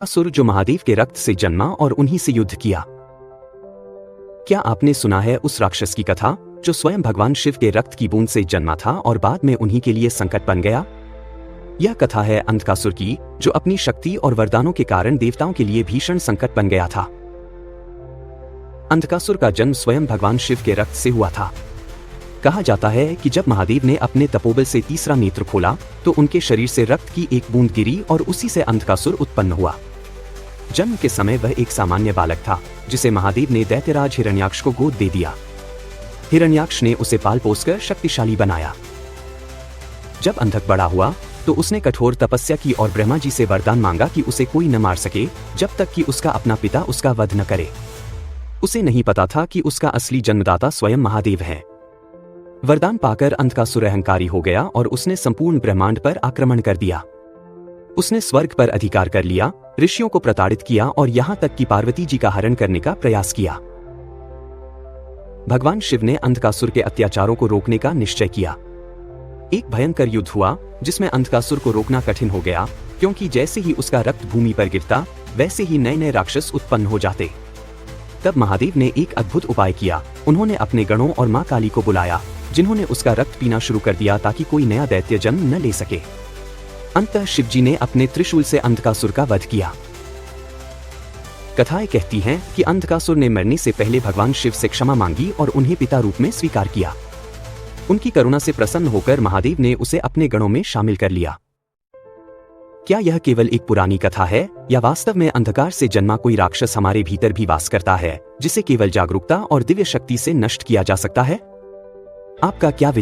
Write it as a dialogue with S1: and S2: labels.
S1: असुर जो महादेव के रक्त से जन्मा और उन्हीं से युद्ध किया। क्या आपने सुना है उस राक्षस की कथा जो स्वयं भगवान शिव के रक्त की बूंद से जन्मा था और बाद में उन्हीं के लिए संकट बन गया? यह कथा है अंधकासुर की, जो अपनी शक्ति और वरदानों के कारण देवताओं के लिए भीषण संकट बन गया था। अंधकासुर का जन्म स्वयं भगवान शिव के रक्त से हुआ था। कहा जाता है कि जब महादेव ने अपने तपोबल से तीसरा नेत्र खोला तो उनके शरीर से रक्त की एक बूंद गिरी और उसी से अंधकासुर उत्पन्न हुआ। जन्म के समय वह एक सामान्य बालक था, जिसे महादेव ने दैत्यराज हिरण्याक्ष को गोद दे दिया। हिरण्याक्ष ने उसे पाल पोसकर शक्तिशाली बनाया। जब अंधक बड़ा हुआ तो उसने कठोर तपस्या की और ब्रह्मा जी से वरदान मांगा कि उसे कोई न मार सके जब तक कि उसका अपना पिता उसका वध न करे। उसे नहीं पता था कि उसका असली जन्मदाता स्वयं महादेव है। वरदान पाकर अंधकासुर अहंकारी हो गया और उसने संपूर्ण ब्रह्मांड पर आक्रमण कर दिया। उसने स्वर्ग पर अधिकार कर लिया, ऋषियों को प्रताड़ित किया और यहां तक कि पार्वती जी का हरण करने का प्रयास किया। भगवान शिव ने अंधकासुर के अत्याचारों को रोकने का निश्चय किया। एक भयंकर युद्ध हुआ जिसमें अंधकासुर को रोकना कठिन हो गया, क्योंकि जैसे ही उसका रक्त भूमि पर गिरता वैसे ही नए नए राक्षस उत्पन्न हो जाते। तब महादेव ने एक अद्भुत उपाय किया। उन्होंने अपने गणों और मां काली को बुलाया, जिन्होंने उसका रक्त पीना शुरू कर दिया ताकि कोई नया दैत्य जन्म न ले सके। अंततः शिवजी ने अपने त्रिशूल से अंधकासुर का वध किया। कथाएं कहती हैं कि अंधकासुर ने मरने से पहले भगवान शिव से क्षमा मांगी और उन्हें पिता रूप में स्वीकार किया। उनकी करुणा से प्रसन्न होकर महादेव ने उसे अपने गणों में शामिल कर लिया। क्या यह केवल एक पुरानी कथा है या वास्तव में अंधकार से जन्मा कोई राक्षस हमारे भीतर भी वास करता है, जिसे केवल जागरूकता और दिव्य शक्ति से नष्ट किया जा सकता है? आपका क्या विचार